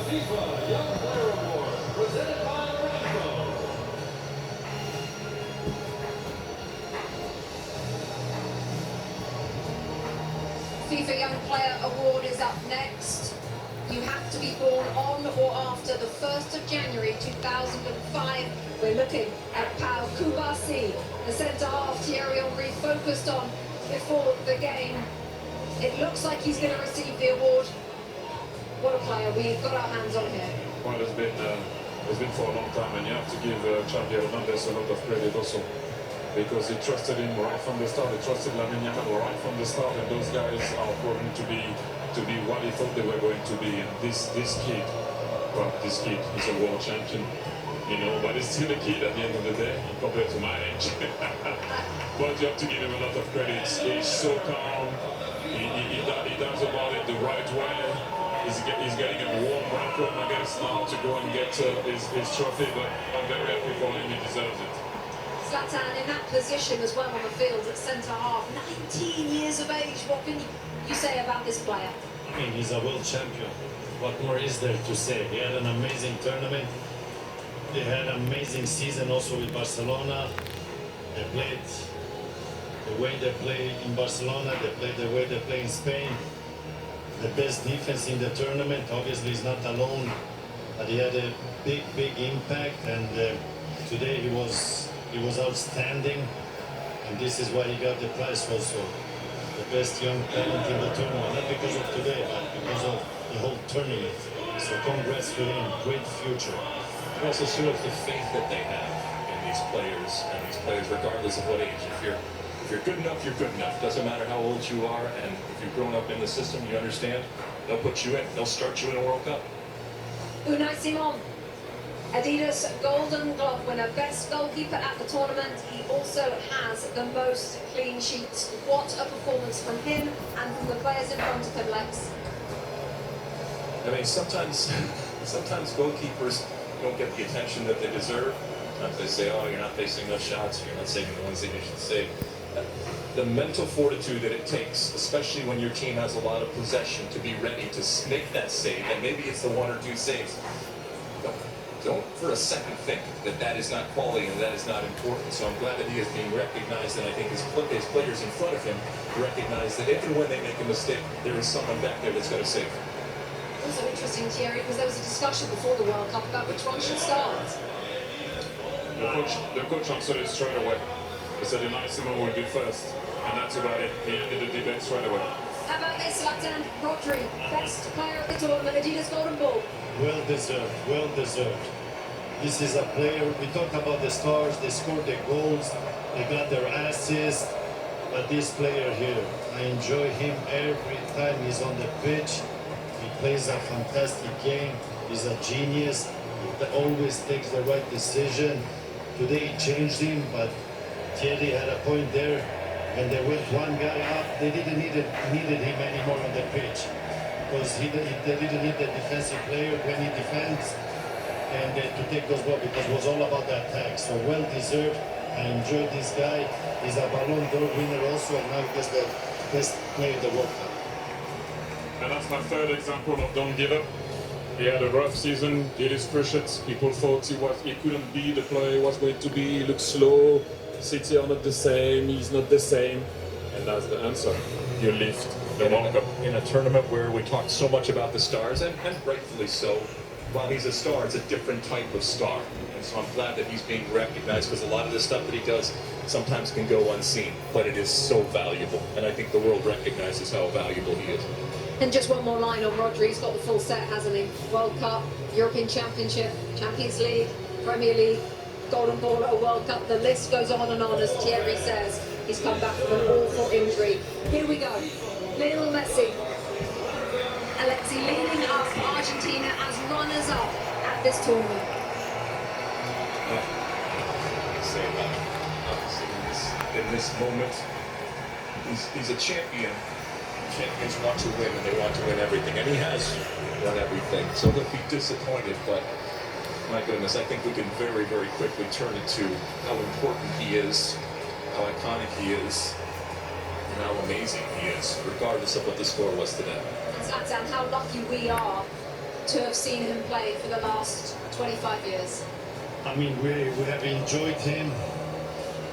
FIFA Young Player Award, presented by Rambo. FIFA Young Player Award is up next. You have to be born on or after the 1st of January 2005. We're looking at Pau Kubasi, the centre-half Thierry Henry focused on before the game. It looks like he's going to receive the award. What a player, we've got our hands on here. Well, it's been for a long time, and you have to give Xavi Hernandez a lot of credit also, because he trusted him right from the start. He trusted Lamine Yamal right from the start, and those guys are proven to be what he thought they were going to be. And this kid is a world champion, you know, but he's still a kid at the end of the day compared to my age. But you have to give him a lot of credit. He's so calm. He does about it the right way. He's getting a warm welcome, I guess, now to go and get his trophy, but I'm very happy for him. He deserves it. Zlatan in that position as well on the field at centre-half, 19 years of age. What can you say about this player? I mean, he's a world champion. What more is there to say? He had an amazing tournament. They had an amazing season also with Barcelona. They played the way they play in Barcelona. They played the way they play in Spain. The best defense in the tournament. Obviously, he's not alone, but he had a big impact. And today he was outstanding. And this is why he got the prize also. The best young talent in the tournament, not because of today, but because of the whole tournament. So congrats to him, great future. It also shows the faith that they have in these players, regardless of what age. If you're good enough, you're good enough. Doesn't matter how old you are, and if you've grown up in the system, you understand, they'll put you in, they'll start you in a World Cup. Unai Simon, Adidas Golden Glove winner, best goalkeeper at the tournament. He also has the most clean sheets. What a performance from him and from the players in front of him, Lex. I mean, sometimes goalkeepers don't get the attention that they deserve. Sometimes they say, oh, you're not facing enough shots, you're not saving the ones that you should save. The mental fortitude that it takes, especially when your team has a lot of possession, to be ready to make that save, and maybe it's the one or two saves. Don't for a second think that that is not quality and that is not important. So I'm glad that he is being recognized, and I think his players in front of him recognize that even when they make a mistake, there is someone back there that's going to save. Also interesting, Thierry, because there was a discussion before the World Cup about which one should start. The coach answered it straight away. He said Unai Simon will be first, and that's about it. He ended the debate straight away. How about this, Zlatan? Rodri, best player at the tournament, Adidas Golden Ball. Well deserved, well deserved. This is a player, we talked about the stars, they scored their goals, they got their assists, but this player here, I enjoy him every time he's on the pitch. He plays a fantastic game, he's a genius, he always takes the right decision. Today he changed him, but Thierry had a point there. When they went one guy up, they didn't needed him anymore on the pitch, because they didn't need the defensive player when he defends and to take those balls, because it was all about the attack. So well deserved. I enjoyed this guy. He's a Ballon d'Or winner also, and now he gets the best player in the World Cup. And that's my third example of don't give up. He had a rough season, did his push-ups. People thought he couldn't be the player he was going to be. He looked slow. City are not the same. He's not the same. And that's the answer. You lift the World Cup. In a tournament where we talk so much about the stars, and rightfully so, while he's a star, it's a different type of star. And so I'm glad that he's being recognized, because a lot of the stuff that he does sometimes can go unseen, but it is so valuable. And I think the world recognizes how valuable he is. And just one more line on Rodri. He's got the full set, hasn't he? World Cup, European Championship, Champions League, Premier League, Golden Ball at a World Cup. The list goes on and on, as Thierry says. He's come back from an awful injury. Here we go. Lionel Messi. Alexi leading up Argentina as runners-up at this tournament. I say that, obviously, in this moment, he's a champion. Champions want to win, and they want to win everything, and he has won everything. So he'll be disappointed, but my goodness, I think we can very, very quickly turn it to how important he is, how iconic he is, and how amazing he is, regardless of what the score was today. And Zlatan, how lucky we are to have seen him play for the last 25 years? I mean, we have enjoyed him.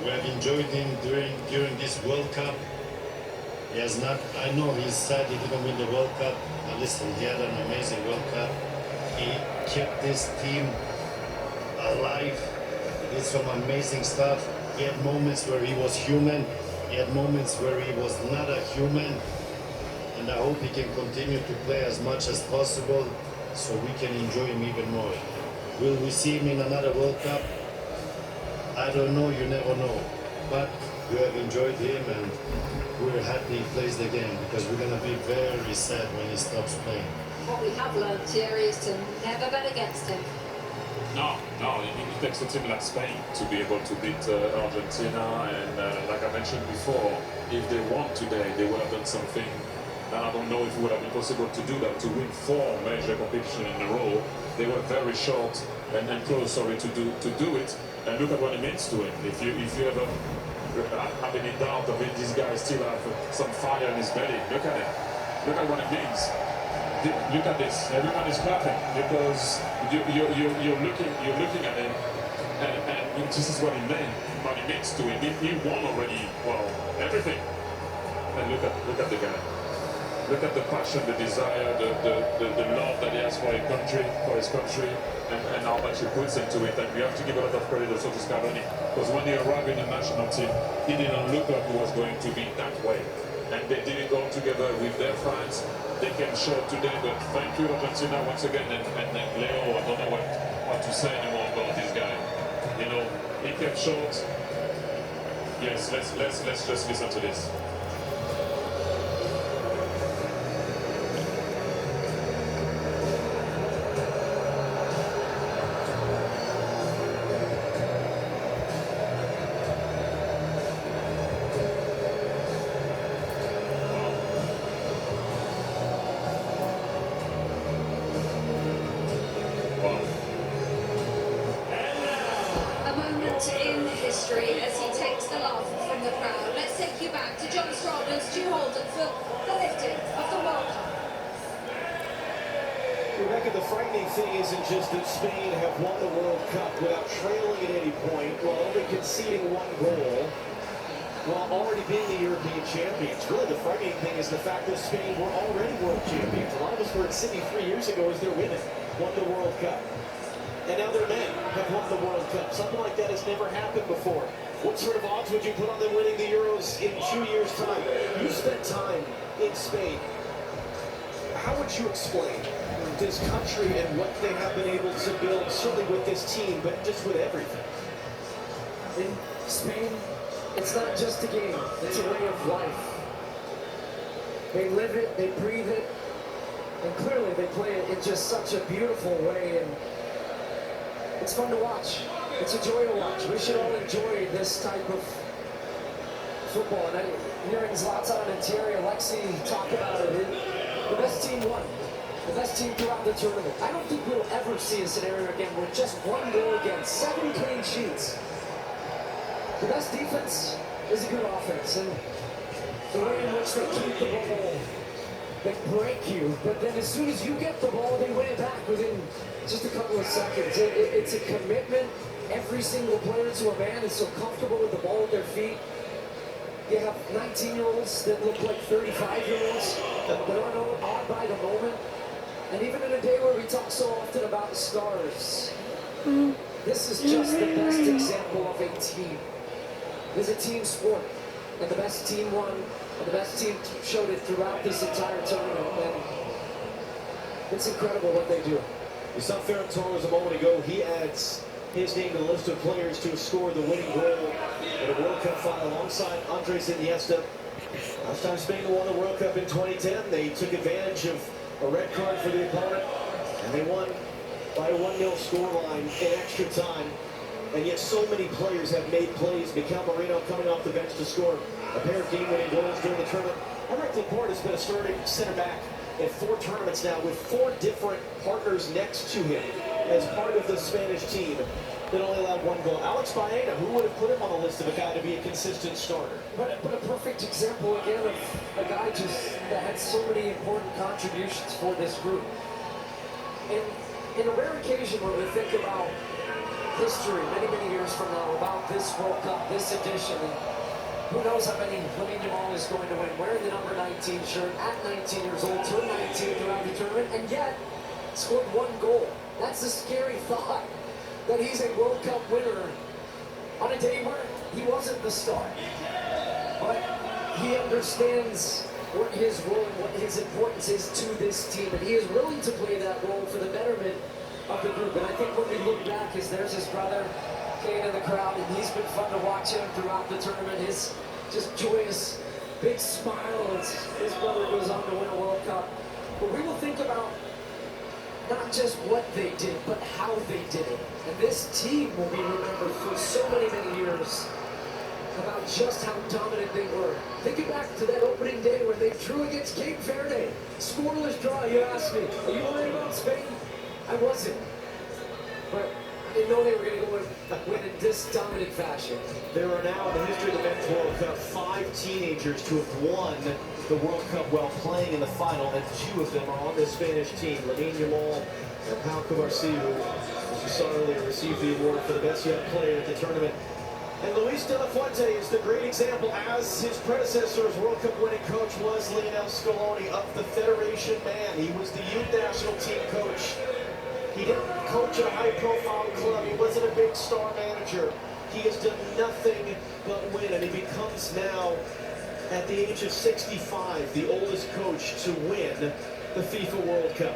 We have enjoyed him during this World Cup. He has not. I know he's sad he didn't win the World Cup. But listen, he had an amazing World Cup. He kept this team alive. He did some amazing stuff. He had moments where he was human. He had moments where he was not a human. And I hope he can continue to play as much as possible so we can enjoy him even more. Will we see him in another World Cup? I don't know, you never know. But we have enjoyed him and we're happy he plays the game because we're going to be very sad when he stops playing. What we have learned, Thierry, is to never bet against him. No, it takes a team like Spain to be able to beat Argentina, and like I mentioned before, if they won today, they would have done something that I don't know if it would have been possible to do that, to win 4 major competitions in a row. They were very short and close, to do it, and look at what it means to him. If you ever have any doubt of it, this guy still have some fire in his belly. Look at it. Look at what it means. Look at this. Everyone is clapping because you're looking at him, and this is what it means to him. He won already. Well, everything. And look at the guy. Look at the passion, the desire, the love that he has for his country, and how much he puts into it. And we have to give a lot of credit also to Scaloni, because when he arrived in the national team, he didn't look like he was going to be that way. And they did it all together with their fans. They came short today, but thank you, Argentina, once again. And Leo, I don't know what to say anymore about this guy. You know, he came short. Yes, let's just listen to this. A moment in history as he takes the laugh from the crowd. Let's take you back to John Strauss and Stu Holden for the lifting of the World Cup. Rebecca, the frightening thing isn't just that Spain have won the World Cup without trailing at any point, while only conceding 1 goal, while already being the European champions. Really, the frightening thing is the fact that Spain were already world champions. A lot of us were in Sydney 3 years ago as their women won the World Cup. And now their men have won the World Cup. Something like that has never happened before. What sort of odds would you put on them winning the Euros in 2 years' time? You spent time in Spain. How would you explain this country and what they have been able to build, certainly with this team, but just with everything? In Spain, it's not just a game, it's a way of life. They live it, they breathe it, and clearly they play it in just such a beautiful way, and it's fun to watch. It's a joy to watch. We should all enjoy this type of football. And hearing Zlatan and Thierry Alexi talk about it, the best team won. The best team throughout the tournament. I don't think we'll ever see a scenario again where just 1 goal against, 7 clean sheets. The best defense is a good offense, and the way in which they keep the ball, they break you, but then as soon as you get the ball, they win it back within just a couple of seconds. It's a commitment. Every single player to a man is so comfortable with the ball at their feet. You have 19-year-olds that look like 35-year-olds that are awed by the moment. And even in a day where we talk so often about stars, this is just the best example of a team. It's a team sport, and the best team won, and the best team showed it throughout this entire tournament, and it's incredible what they do. We saw Ferran Torres a moment ago. He adds his name to the list of players to have scored the winning goal in a World Cup final alongside Andres Iniesta. Last time Spain won the World Cup in 2010, they took advantage of a red card for the opponent, and they won by a 1-0 scoreline in extra time. And yet so many players have made plays. Mikel Merino coming off the bench to score a pair of game-winning goals during the tournament. Henrik Laporte has been a starting center back in 4 tournaments now with 4 different partners next to him as part of the Spanish team that only allowed 1 goal. Alex Baena, who would have put him on the list of a guy to be a consistent starter? But a perfect example again of a guy just that had so many important contributions for this group. And in a rare occasion when we think about history many, many years from now, about this World Cup, this edition, and who knows how many Lamine Yamal is going to win, wearing the number 19 shirt at 19 years old, turned 19 throughout the tournament, and yet scored 1 goal. That's a scary thought, that he's a World Cup winner on a day where he wasn't the star. But he understands what his role and what his importance is to this team, and he is willing to play that role for the betterment of the group. And I think when we look back, there's his brother Kane in the crowd, and he's been fun to watch him throughout the tournament. His just joyous, big smile as his brother goes on to win a World Cup. But we will think about not just what they did, but how they did it. And this team will be remembered for so many, many years about just how dominant they were. Thinking back to that opening day where they drew against Cape Verde. Scoreless draw, you asked me. Are you worried about Spain? I wasn't. But I didn't know they were going to go and win in this dominant fashion. There are now, in the history of the Men's World Cup, 5 teenagers to have won the World Cup while playing in the final, and 2 of them are on the Spanish team. Lamine Yamal and Pau Cubarsí, who, as you saw earlier, received the award for the best young player at the tournament. And Luis de la Fuente is the great example, as his predecessor as World Cup winning coach was Lionel Scaloni, of the Federation man. He was the youth national team coach. He didn't coach at a high-profile club. He wasn't a big star manager. He has done nothing but win, and he becomes now, at the age of 65, the oldest coach to win the FIFA World Cup.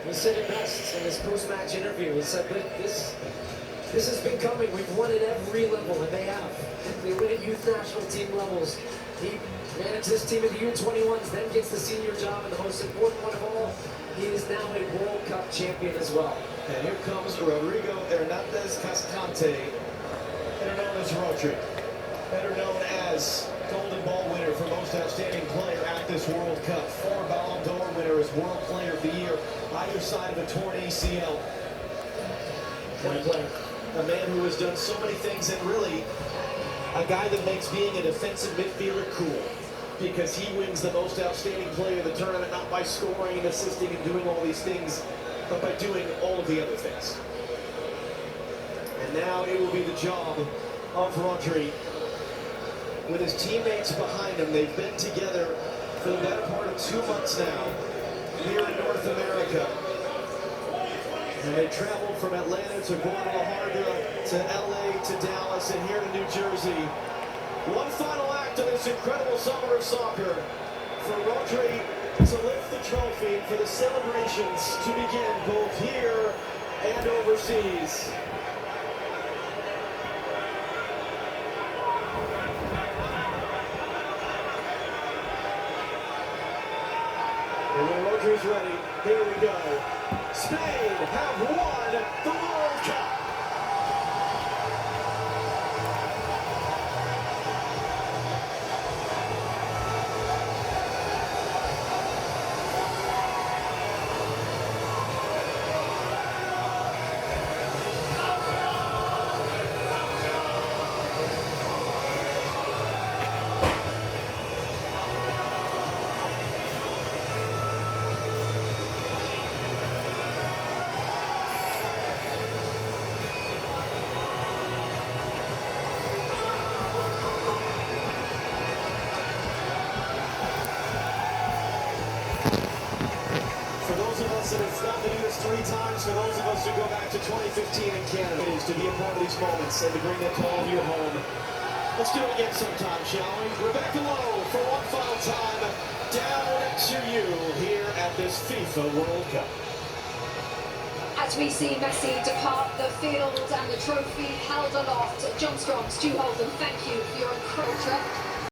He said it best in his post-match interview. He said that this has been coming. We've won at every level, and they have. They win at youth national team levels. He managed this team at the U21s, then gets the senior job, and the most important one of all, he is now a World Cup champion as well. And here comes Rodrigo Hernandez Cascante, better known as Rodri, better known as Golden Ball winner for most outstanding player at this World Cup, 4 Ballon d'Or winner as World Player of the Year, either side of a torn ACL. A man who has done so many things, and really a guy that makes being a defensive midfielder cool, because he wins the most outstanding player of the tournament, not by scoring and assisting and doing all these things, but by doing all of the other things. And now it will be the job of Rodri. With his teammates behind him, they've been together for the better part of 2 months now here in North America. And they traveled from Atlanta to Guadalajara to LA to Dallas and here to New Jersey. One final act of this incredible summer of soccer for Rodri to lift the trophy, for the celebrations to begin both here and overseas. And when Rodri's ready, here we go. Spain have won the World Cup. That have gotten to do this 3 times, for those of us who go back to 2015 in Canada, it is to be a part of these moments and to bring them to all of you home. Let's do it again sometime, shall we? Rebecca Lowe for one final time, down to you here at this FIFA World Cup. As we see Messi depart the field and the trophy held aloft, John Strong, Stu Holden, thank you for your incredible trip.